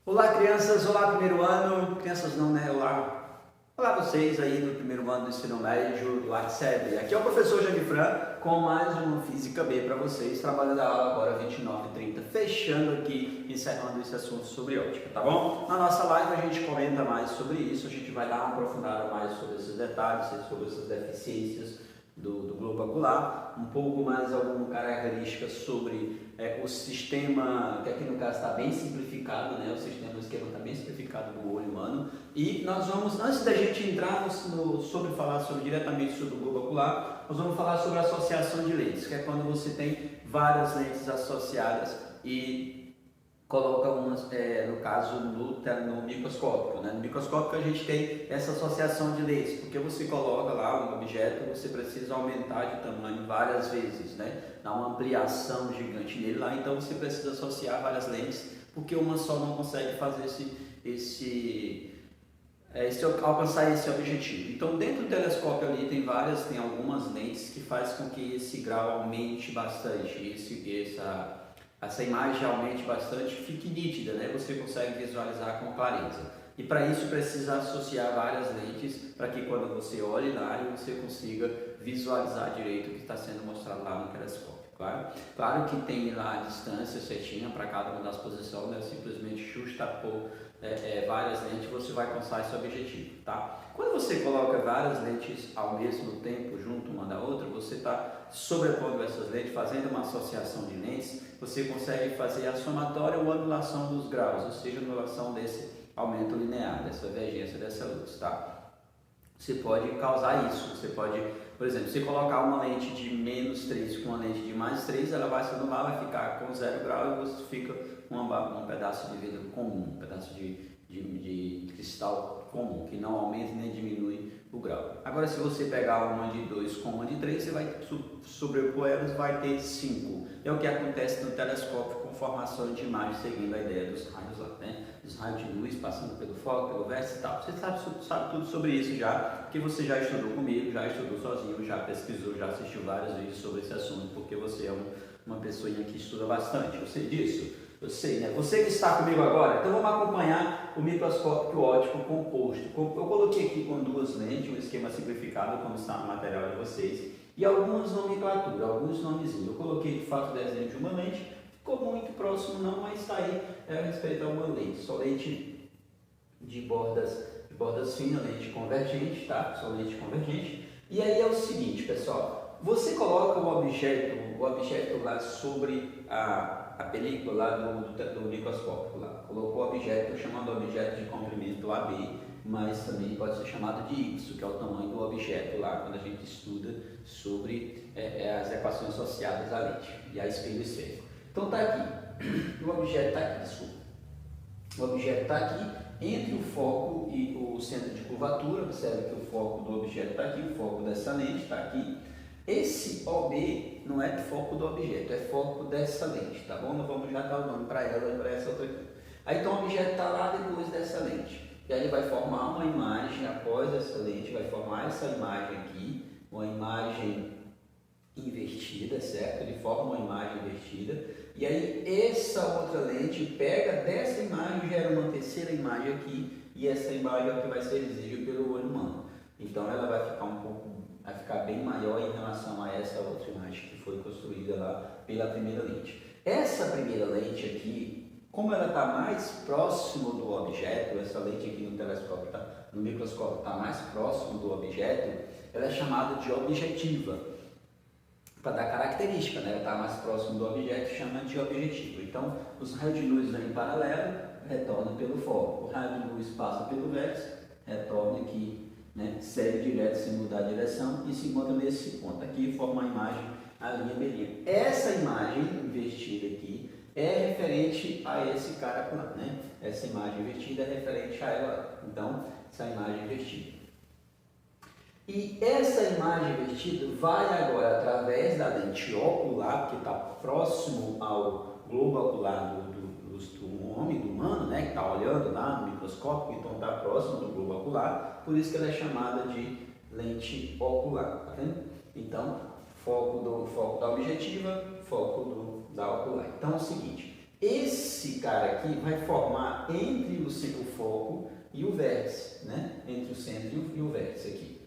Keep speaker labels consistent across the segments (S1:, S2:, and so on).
S1: Olá crianças, olá primeiro ano, crianças não, né? Olá vocês aí do primeiro ano do ensino médio do ArtSeb. Aqui é o professor Janifran com mais uma Física B para vocês, trabalhando a aula agora 29h30, fechando aqui, encerrando esse assunto sobre óptica, tá bom? Na nossa live a gente comenta mais sobre isso, a gente vai dar uma aprofundada mais sobre esses detalhes, sobre essas deficiências do globo ocular, um pouco mais alguma característica sobre o sistema, que aqui no caso está bem simplificado, né? O sistema do esquema está bem simplificado do olho humano. E nós vamos, antes da gente entrar falar diretamente sobre o globo ocular, nós vamos falar sobre a associação de lentes, que é quando você tem várias lentes associadas e coloca umas, no caso no microscópio, né? No microscópio a gente tem essa associação de lentes, porque você coloca lá um objeto, você precisa aumentar de tamanho várias vezes, né? Dá uma ampliação gigante nele lá, então você precisa associar várias lentes, porque uma só não consegue fazer alcançar esse objetivo. Então dentro do telescópio ali tem algumas lentes que faz com que esse grau aumente bastante, essa imagem aumente bastante, fique nítida, né? Você consegue visualizar com clareza. E para isso precisa associar várias lentes para que quando você olhe lá você consiga visualizar direito o que está sendo mostrado lá no telescópio. Claro que tem lá a distância certinha para cada uma das posições, né? Simplesmente justapor várias lentes você vai alcançar esse objetivo, tá? Quando você coloca várias lentes ao mesmo tempo junto uma da outra, você está sobrepondo essas lentes, fazendo uma associação de lentes, você consegue fazer a somatória ou anulação dos graus, ou seja, anulação desse aumento linear, dessa divergência dessa luz, tá? Você pode causar isso, você pode, por exemplo, se colocar uma lente de -3 com uma lente de +3, ela vai se anular, vai ficar com 0 grau e você fica com um pedaço de vidro comum, um pedaço de cristal comum, que não aumenta nem diminui o grau. Agora, se você pegar uma de 2 com uma de 3, você vai sobrepor elas, vai ter 5. É o que acontece no telescópio com formação de imagem, seguindo a ideia dos raios lá, né? Dos raios de luz passando pelo foco, pelo vértice e tal. Você sabe tudo sobre isso já, porque você já estudou comigo, já estudou sozinho, já pesquisou, já assistiu vários vídeos sobre esse assunto, porque você é uma pessoinha que estuda bastante. Eu sei disso. Eu sei, né? Você que está comigo agora, então vamos acompanhar o microscópio óptico composto. Eu coloquei aqui com duas lentes, um esquema simplificado, como está no material de vocês, e algumas nomenclaturas, alguns nomezinhos. Eu coloquei de fato o desenho de uma lente, ficou muito próximo não, mas está aí a respeito a uma lente, só lente de bordas finas, lente convergente, tá? Só lente convergente. E aí é o seguinte, pessoal, você coloca o objeto lá sobre a película lá do microscópio lá. Colocou o objeto, estou chamando o objeto de comprimento AB, mas também pode ser chamado de Y, que é o tamanho do objeto lá, quando a gente estuda sobre as equações associadas à lente e a espelho esférico. Então está aqui, o objeto está aqui, desculpa. O objeto está aqui entre o foco e o centro de curvatura. Observe que o foco do objeto está aqui, o foco dessa lente está aqui. Esse OB não é foco do objeto, é foco dessa lente, tá bom? Nós vamos já dar o nome para ela e para essa outra aqui. Aí então o objeto está lá depois dessa lente. E aí ele vai formar uma imagem após essa lente, vai formar essa imagem aqui, uma imagem invertida, certo? Ele forma uma imagem invertida. E aí essa outra lente pega dessa imagem e gera uma terceira imagem aqui. E essa imagem é o que vai ser visível pelo olho humano. Então ela vai ficar bem maior em relação a essa outra imagem que foi construída lá pela primeira lente. Essa primeira lente aqui, como ela está mais próximo do objeto, essa lente aqui no microscópio está mais próximo do objeto, ela é chamada de objetiva, para dar característica, né? Ela está mais próximo do objeto, chama de objetivo. Então, os raios de luz vêm em paralelo, retornam pelo foco. O raio de luz passa pelo vértice, retorna aqui, né? Segue direto sem mudar a direção e se encontra nesse ponto aqui e forma a imagem, a linha melinha. Essa imagem invertida aqui é referente a esse cara lá, né? Essa imagem invertida é referente a ela. Então, essa imagem invertida. E essa imagem invertida vai agora através da lente ocular, que está próximo ao globo ocular do homem, do humano, né? Que está olhando lá no microscópio, então está próximo do globo ocular, por isso que ela é chamada de lente ocular, tá vendo? Então, foco da objetiva, foco da ocular. Então é o seguinte, Esse cara aqui vai formar entre o foco e o vértice, né? Entre o centro e o vértice aqui.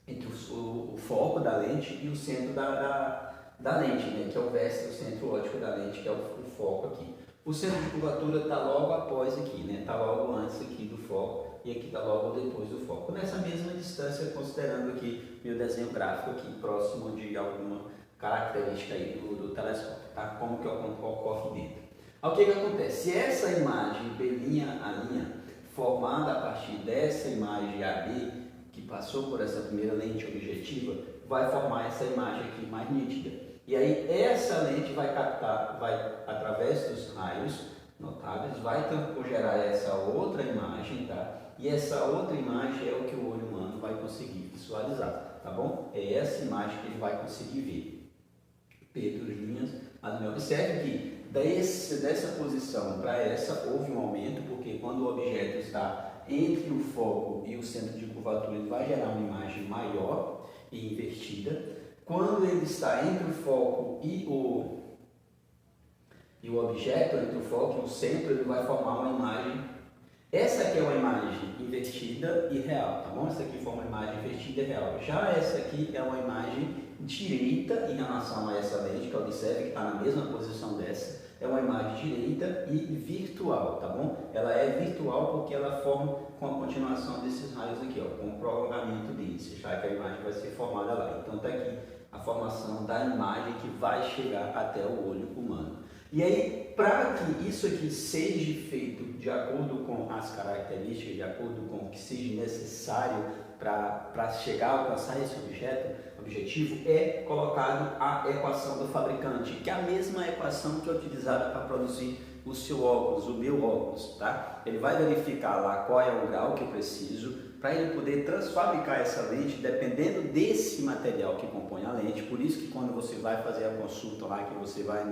S1: Entre o foco da lente e o centro da lente, né? Que é o vértice do centro óptico da lente, que é o foco aqui. O centro de curvatura está logo após aqui, né? Está logo antes aqui do foco e aqui está logo depois do foco. Nessa mesma distância, considerando aqui meu desenho gráfico aqui, próximo de alguma característica aí do telescópio, tá? Como que ocorre dentro. O que acontece? Se essa imagem B' a linha, formada a partir dessa imagem AB, que passou por essa primeira lente objetiva, vai formar essa imagem aqui mais nítida. E aí essa lente vai captar, através dos raios notáveis, vai gerar essa outra imagem, tá? E essa outra imagem é o que o olho humano vai conseguir visualizar, tá bom? É essa imagem que ele vai conseguir ver. Pedro Linhas, observe que dessa posição para essa houve um aumento, porque quando o objeto está entre o foco e o centro de curvatura, ele vai gerar uma imagem maior e invertida. Quando ele está entre o foco e o objeto, entre o foco e o centro, ele vai formar uma imagem. Essa aqui é uma imagem invertida e real, tá bom? Essa aqui forma uma imagem invertida e real. Já essa aqui é uma imagem direita em relação a essa lente, que observe que está na mesma posição dessa. É uma imagem direita e virtual, tá bom? Ela é virtual porque ela forma com a continuação desses raios aqui, ó, com o prolongamento deles, já que a imagem vai ser formada lá. Então está aqui a formação da imagem que vai chegar até o olho humano. E aí, para que isso aqui seja feito de acordo com as características, de acordo com o que seja necessário para chegar a alcançar esse objetivo, é colocado a equação do fabricante, que é a mesma equação que é utilizada para produzir o seu óculos, o meu óculos, tá? Ele vai verificar lá qual é o grau que eu preciso, para ele poder transfabricar essa lente dependendo desse material que compõe a lente. Por isso que quando você vai fazer a consulta lá, que você vai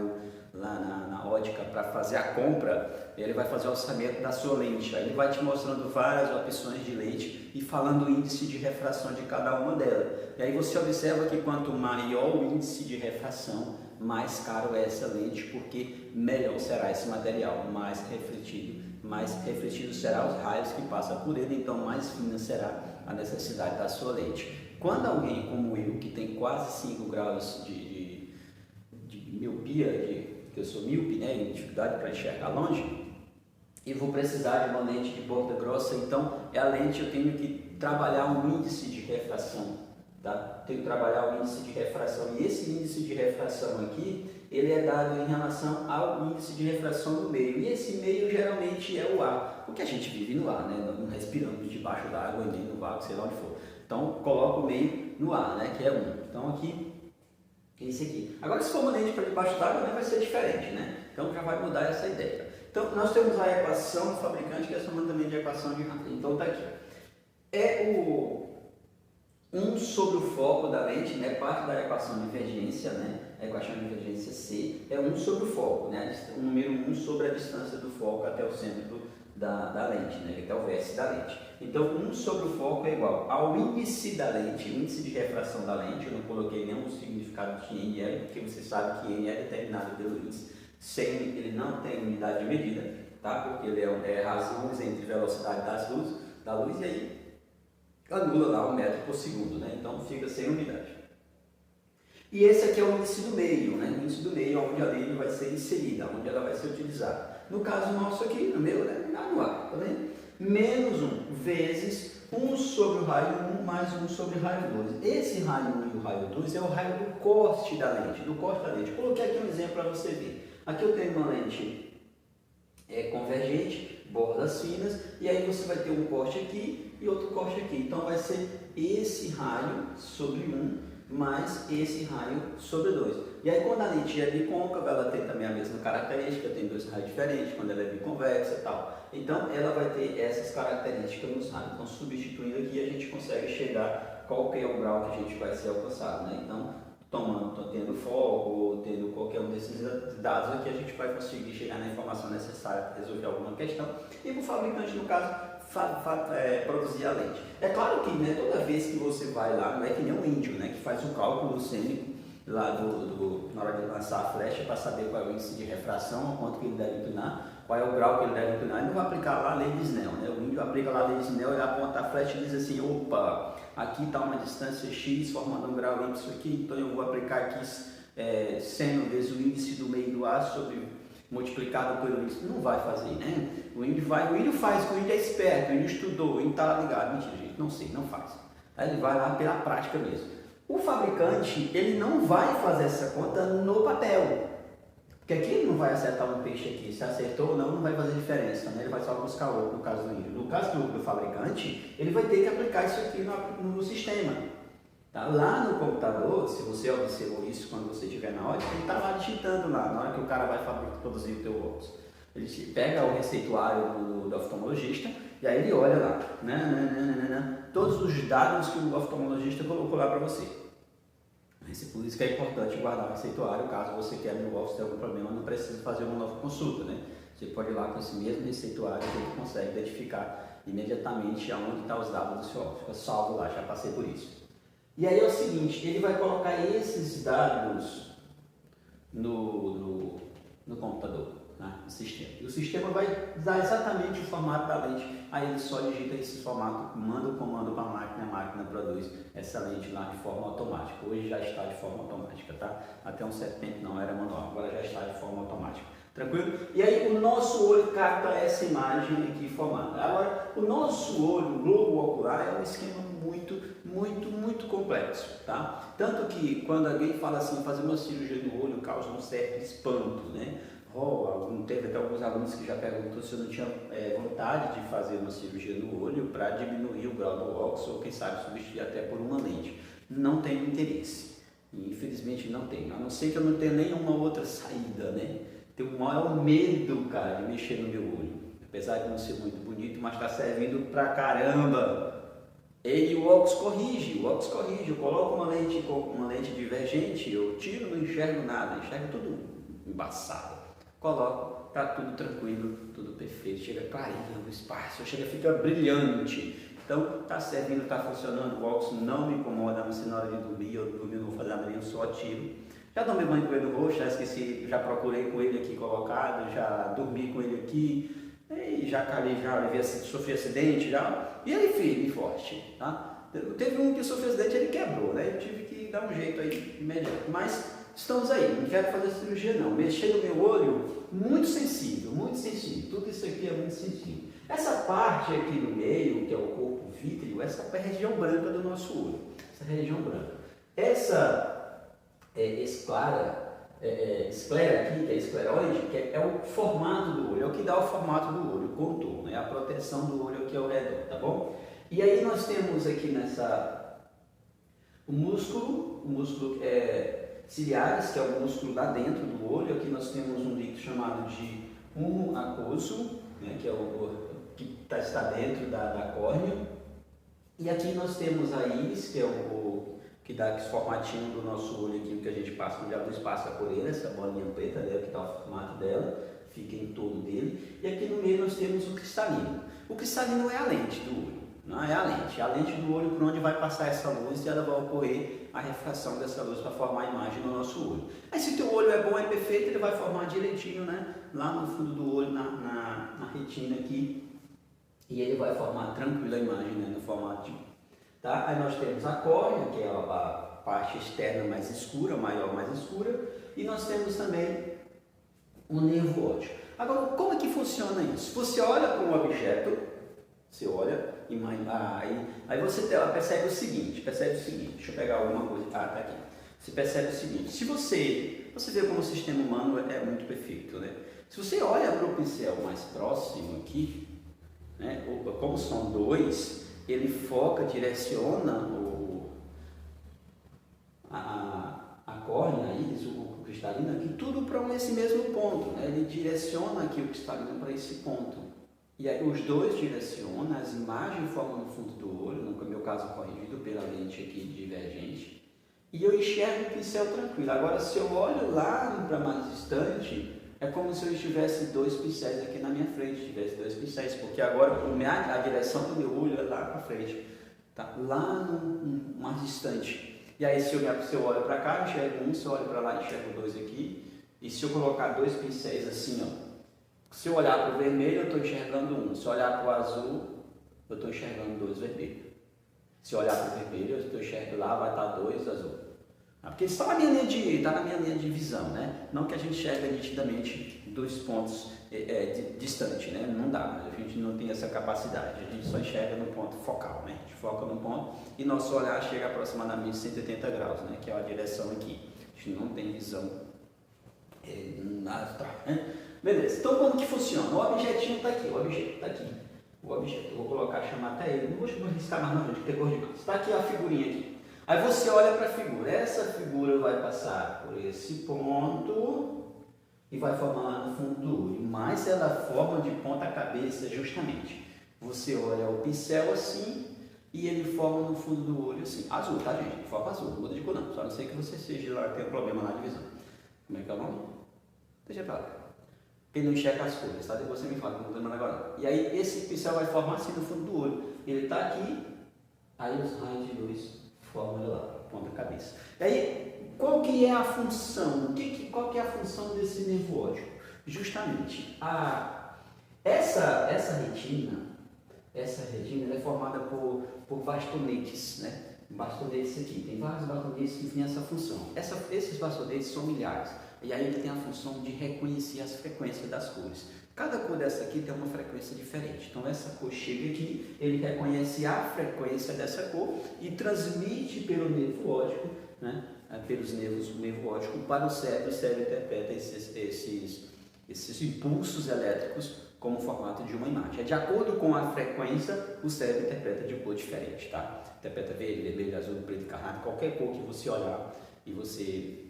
S1: lá na ótica para fazer a compra, ele vai fazer o orçamento da sua lente. Aí ele vai te mostrando várias opções de lente e falando o índice de refração de cada uma delas. E aí você observa que quanto maior o índice de refração, mais caro é essa lente, porque melhor será esse material, mais refletido será os raios que passam por ele, então mais fina será a necessidade da sua lente. Quando alguém como eu, que tem quase 5 graus de miopia, que eu sou míope, né, e dificuldade para enxergar longe, e vou precisar de uma lente de borda grossa, então é a lente, eu tenho que trabalhar um índice de refração, tá? Tenho que trabalhar o índice de refração, e esse índice de refração aqui, ele é dado em relação ao índice de refração do meio, e esse meio geralmente é o ar, porque a gente vive no ar, né? Não respiramos debaixo d'água, nem no vácuo, sei lá onde for. Então, coloco o meio no ar, né? Que é 1. Então, aqui, esse aqui. Agora, se for uma lente para debaixo d'água, vai ser diferente, né? Então, já vai mudar essa ideia. Então, nós temos a equação do fabricante, que é chamada também de equação de Hansen. Então, tá aqui. É o 1 sobre o foco da lente, né? Parte da equação de divergência, né? A equação de divergência C é 1 sobre o foco, né? O número 1 sobre a distância do foco até o centro da lente, né? Até o vértice da lente. Então, 1 sobre o foco é igual ao índice da lente, índice de refração da lente. Eu não coloquei nenhum significado de NL, porque você sabe que NL é determinado pelo índice. Sem ele não tem unidade de medida, tá? Porque ele é razões entre velocidade da luz, e aí anula lá 1 metro por segundo, né? Então fica sem unidade. E esse aqui é o índice do meio, né? O índice do meio, onde a lente vai ser inserida, onde ela vai ser utilizada. No caso nosso aqui, no meu, né? No ar, tá vendo? Menos 1 vezes 1 sobre o raio 1 mais 1 sobre o raio 2. Esse raio 1 e o raio 2 é o raio do corte da lente, Coloquei aqui um exemplo para você ver. Aqui eu tenho uma lente convergente, bordas finas, e aí você vai ter um corte aqui e outro corte aqui. Então vai ser esse raio sobre 1 mais esse raio sobre 2. E aí quando a lente é bicôncava, ela tem também a mesma característica, tem 2 raios diferentes, quando ela é biconvexa e tal. Então ela vai ter essas características nos raios. Então substituindo aqui a gente consegue chegar qual que é o grau que a gente vai ser alcançado, né? Então tendo foco ou tendo qualquer um desses dados aqui, a gente vai conseguir chegar na informação necessária para resolver alguma questão e para o fabricante, no caso, produzir a lente. É claro que, né, toda vez que você vai lá, não é que nem um índio, né, que faz um cálculo cênico lá na hora de lançar a flecha para saber qual é o índice de refração, quanto que ele deve inclinar, qual é o grau que ele deve inclinar. Ele não vai aplicar lá a lei de Snell, né? O índio aplica lá a lei de Snell, ele aponta a flecha e diz assim, opa, aqui está uma distância X formando um grau Y aqui, então eu vou aplicar aqui seno vezes o índice do meio do aço multiplicado pelo índice. Não vai fazer, né? O índio faz, o índio é esperto, o índio estudou, o índio está ligado. Mentira, gente, não sei, não faz. Aí ele vai lá pela prática mesmo. O fabricante, ele não vai fazer essa conta no papel, porque aqui ele não vai acertar um peixe aqui, se acertou ou não, não vai fazer diferença, né? Ele vai só buscar outro no caso do índio. No caso do fabricante, ele vai ter que aplicar isso aqui no sistema. Tá? Lá no computador, se você observou isso quando você estiver na ótica, ele está lá digitando lá, na hora que o cara vai produzir o teu óculos. Ele pega o receituário do oftalmologista e aí ele olha lá, todos os dados que o oftalmologista colocou lá para você. Por isso que é importante guardar o receituário, caso você queira no óculos ter algum problema, não precisa fazer uma nova consulta, né? Você pode ir lá com esse mesmo receituário que ele consegue identificar imediatamente aonde estão os dados do seu óculos. Fica salvo lá, já passei por isso. E aí é o seguinte, ele vai colocar esses dados no computador, né, no sistema. E o sistema vai dar exatamente o formato da lente. Aí ele só digita esse formato, manda o comando para a máquina produz essa lente lá de forma automática. Hoje já está de forma automática, tá? Até um certo tempo não era manual, agora já está de forma automática. Tranquilo? E aí o nosso olho capta essa imagem aqui formada. Agora, o nosso olho, o globo ocular, é um esquema muito complexo, tá? Tanto que quando alguém fala assim, fazer uma cirurgia no olho causa um certo espanto, né? Teve até alguns alunos que já perguntou se eu não tinha vontade de fazer uma cirurgia no olho para diminuir o grau do óculos ou quem sabe substituir até por uma lente. Não tenho interesse, infelizmente não tenho, a não ser que eu não tenha nenhuma outra saída, né? Tenho o maior medo, cara, de mexer no meu olho, apesar de não ser muito bonito, mas está servindo pra caramba. O óculos corrige, eu coloco uma lente divergente, eu tiro, não enxergo nada, enxergo tudo embaçado. Coloco, tá tudo tranquilo, tudo perfeito, chega clarinho o espaço, fica brilhante. Então tá servindo, tá funcionando, o óculos não me incomoda, não sei na hora de dormir, eu não vou fazer nada, eu só tiro. Já tomei banho com ele no rosto, já esqueci, já procurei com ele aqui colocado, já dormi com ele aqui, e já sofri acidente, e ele firme e forte, tá? Teve um que sofreu acidente, ele quebrou, né? Eu tive que dar um jeito aí imediato, mas estamos aí, não quero fazer cirurgia não. Mexer no meu olho, muito sensível, tudo isso aqui é muito sensível. Essa parte aqui no meio, que é o corpo vítreo, essa é a região branca do nosso olho, essa região branca. Essa esclera aqui, que é escleróide, que é o formato do olho, é o que dá o formato do olho, o contorno, é a proteção do olho aqui ao redor, tá bom? E aí nós temos aqui o músculo ciliares, que é o músculo lá dentro do olho. Aqui nós temos um líquido chamado de humo aquoso, né, que é o que está dentro da córnea. E aqui nós temos a íris, que é que dá esse formatinho do nosso olho aqui, que a gente passa, onde a luz passa por ele, essa bolinha preta dela, que está o formato dela, fica em torno dele. E aqui no meio nós temos o cristalino. O cristalino é a lente do olho, não é a lente do olho por onde vai passar essa luz e ela vai ocorrer a refração dessa luz para formar a imagem no nosso olho. Aí se o teu olho é bom, é perfeito, ele vai formar direitinho, né? Lá no fundo do olho, na retina aqui, e ele vai formar tranquila a imagem, né? No formato de... Tá? Aí nós temos a córnea, que é a parte externa mais escura, maior, mais escura, e nós temos também o nervo óptico. Agora, como é que funciona isso? Você olha para um objeto, aí você percebe o seguinte, deixa eu pegar alguma coisa, tá aqui. Você percebe o seguinte, se você vê como o sistema humano é muito perfeito, né? Se você olha para o pincel mais próximo aqui, né, como são dois, ele foca, direciona a córnea, a íris, o cristalino aqui, tudo para esse mesmo ponto, né? Ele direciona aqui o cristalino para esse ponto. E aí os dois direcionam, as imagens formam no fundo do olho, no meu caso corrigido pela lente aqui divergente, e eu enxergo o pincel tranquilo. Agora, se eu olho lá para mais distante, é como se eu tivesse dois pincéis aqui na minha frente, porque agora a direção do meu olho é lá para frente, tá? Lá mais distante. E aí se eu olho para cá, eu enxergo um, se eu olho para lá, eu enxergo dois aqui. E se eu colocar dois pincéis assim, ó, se eu olhar para o vermelho, eu estou enxergando um. Se eu olhar para o azul, eu estou enxergando dois vermelhos. Se eu olhar para o vermelho, eu estou enxergando lá, vai estar dois azul. Porque está na minha linha de visão, né? Não que a gente enxerga nitidamente dois pontos distante, né? Não dá, mas a gente não tem essa capacidade. A gente só enxerga no ponto focal, né? A gente foca no ponto e nosso olhar chega a aproximadamente 180 graus, né? Que é a direção aqui. A gente não tem visão nada, né? Beleza, então como que funciona? O objetinho está aqui, o objeto está aqui. O objeto, eu vou colocar, chamar até ele, não vou riscar mais não, gente, porque tem cor de massa. Está aqui a figurinha aqui. Aí você olha para a figura, essa figura vai passar por esse ponto e vai formar lá no fundo do olho, mas ela forma de ponta cabeça justamente. Você olha o pincel assim e ele forma no fundo do olho assim, azul, tá gente? Foca azul, não muda de cor não, só não sei que você seja lá, tenha problema na divisão. Como é que é o nome? Deixa pra lá. Ele não enxerga as cores, tá? Depois você me fala, não estou lembrando agora. E aí esse pincel vai formar assim no fundo do olho. Ele está aqui, aí os raios de luz formam ele lá, ponta cabeça. E aí, qual que é a função? Qual que é a função desse nervo óptico? Justamente, essa retina é formada por bastonetes, né? Bastonetes aqui, tem vários bastonetes que têm essa função. Esses bastonetes são milhares. E aí ele tem a função de reconhecer as frequências das cores. Cada cor dessa aqui tem uma frequência diferente. Então essa cor chega aqui, ele reconhece a frequência dessa cor e transmite pelo nervo óptico, né? Pelos nervos do nervo óptico para o cérebro. O cérebro interpreta esses impulsos elétricos como formato de uma imagem. De acordo com a frequência, o cérebro interpreta de cor diferente, tá? Interpreta verde, vermelho, azul, preto, carrado, qualquer cor que você olhar e você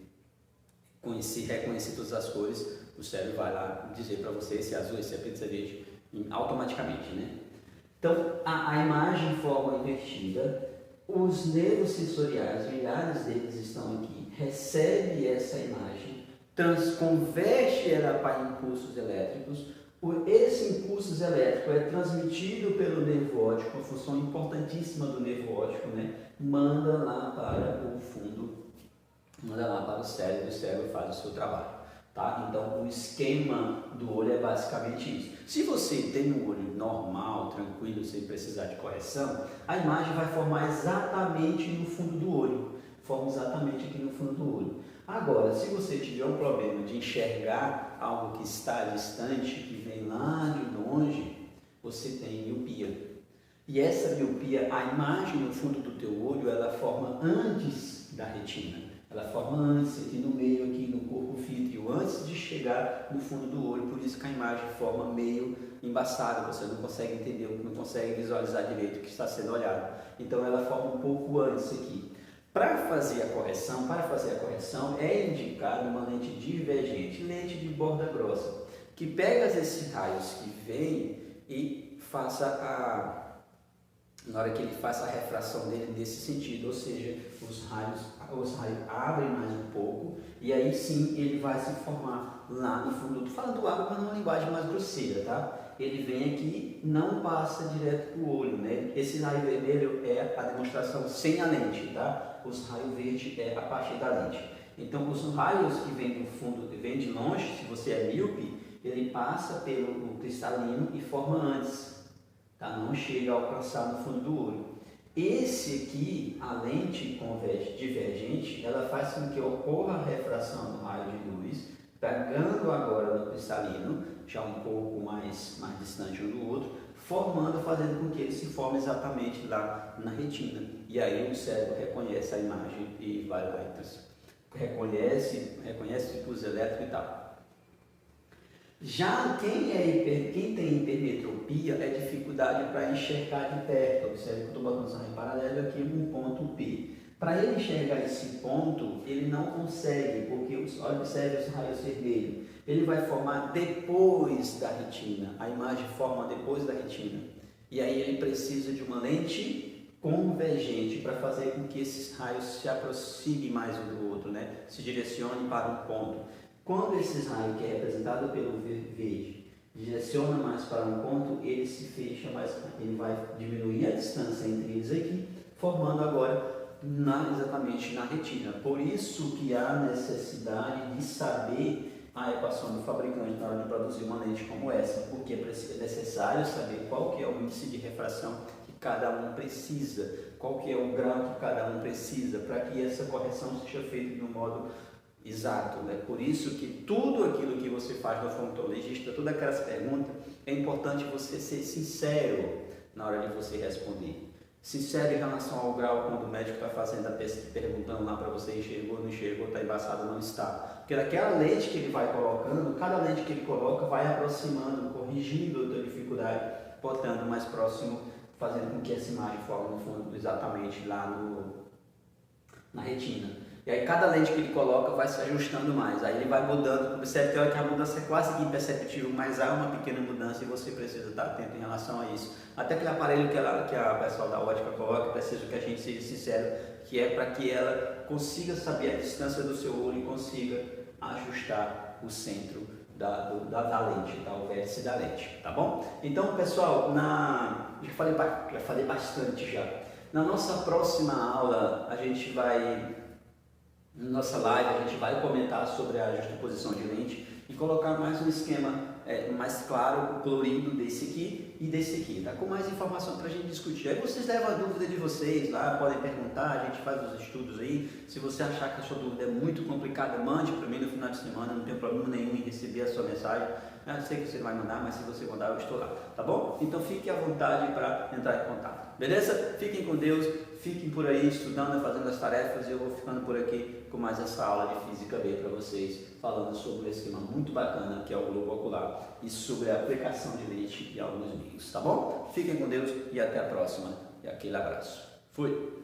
S1: reconhecer todas as cores, o cérebro vai lá dizer para você esse é azul, esse é preto, esse é verde, automaticamente, né? Então, a imagem forma invertida, os nervos sensoriais, milhares deles estão aqui, recebe essa imagem, converte ela para impulsos elétricos, esse impulso elétrico é transmitido pelo nervo óptico, uma função importantíssima do nervo óptico, né? Manda lá para o fundo, manda lá para o cérebro faz o seu trabalho, tá? Então o esquema do olho é basicamente isso. Se você tem um olho normal, tranquilo, sem precisar de correção, a imagem vai formar exatamente no fundo do olho, forma exatamente aqui no fundo do olho. Agora, se você tiver um problema de enxergar algo que está distante, que vem lá de longe, você tem miopia. E essa miopia, a imagem no fundo do teu olho, ela forma antes da retina. Ela forma antes, aqui no meio, aqui no corpo vítreo, antes de chegar no fundo do olho, por isso que a imagem forma meio embaçada, você não consegue entender, não consegue visualizar direito o que está sendo olhado. Então ela forma um pouco antes aqui. Para fazer a correção é indicado uma lente divergente, lente de borda grossa, que pega esses raios que vêm e na hora que ele faça a refração dele nesse sentido, ou seja, os raios abrem mais um pouco e aí sim ele vai se formar lá no fundo. Estou falando água, mas numa linguagem mais grosseira, tá? Ele vem aqui, não passa direto para o olho, né? Esse raio vermelho é a demonstração sem a lente, tá? Os raios verdes é a partir da lente. Então, os raios que vêm do fundo, vêm de longe, se você é míope, ele passa pelo cristalino e forma antes, tá? Não chega a alcançar no fundo do olho. Esse aqui, a lente divergente, ela faz com que ocorra a refração do raio de luz, pegando agora no cristalino, já um pouco mais distante um do outro, fazendo com que ele se forme exatamente lá na retina. E aí o cérebro reconhece a imagem e vai lá, então, reconhece o impulso elétrico e tal. Já quem tem hipermetropia é dificuldade para enxergar de perto. Observe que eu estou botando essa em paralelo aqui um ponto P. Para ele enxergar esse ponto, ele não consegue, porque observe os raios vermelhos. Ele vai formar depois da retina. A imagem forma depois da retina. E aí ele precisa de uma lente convergente para fazer com que esses raios se aproximem mais um do outro, né? Se direcionem para um ponto. Quando esses raios, que é representado pelo verde, direciona mais para um ponto, ele se fecha mais, ele vai diminuir a distância entre eles aqui, formando agora exatamente na retina. Por isso que há necessidade de saber a equação do fabricante na hora de produzir uma lente como essa, porque é necessário saber qual que é o índice de refração que cada um precisa, qual que é o grau que cada um precisa, para que essa correção seja feita de um modo exato. É por isso que tudo aquilo que você faz no oftalmologista, todas aquelas perguntas, é importante você ser sincero na hora de você responder. Sincero em relação ao grau, quando o médico está fazendo a pesquisa, perguntando lá para você, enxergou, não enxergou, está embaçado, não está. Porque daquela lente que ele vai colocando, cada lente que ele coloca vai aproximando, corrigindo a tua dificuldade, botando mais próximo, fazendo com que essa imagem forme no fundo exatamente lá na retina. E aí cada lente que ele coloca vai se ajustando mais, aí ele vai mudando, percebe que a mudança é quase que imperceptível, mas há uma pequena mudança e você precisa estar atento em relação a isso. Até aquele aparelho que a pessoal da ótica coloca, precisa que a gente seja sincero, que é para que ela consiga saber a distância do seu olho e consiga ajustar o centro da lente, o vértice da lente, tá bom? Então pessoal, já falei bastante já. Na nossa próxima aula, na nossa live, a gente vai comentar sobre a justaposição de lente e colocar mais um esquema mais claro, colorido desse aqui e desse aqui, tá? Com mais informação para a gente discutir. Aí vocês levam a dúvida de vocês lá, podem perguntar, a gente faz os estudos aí. Se você achar que a sua dúvida é muito complicada, mande para mim no final de semana, não tem problema nenhum em receber a sua mensagem. Eu sei que você vai mandar, mas se você mandar, eu estou lá, tá bom? Então fique à vontade para entrar em contato, beleza? Fiquem com Deus, fiquem por aí estudando, fazendo as tarefas e eu vou ficando por aqui com mais essa aula de Física B para vocês, falando sobre um esquema muito bacana que é o globo ocular e sobre a aplicação de lente e alguns meios, tá bom? Fiquem com Deus e até a próxima. E aquele abraço. Fui!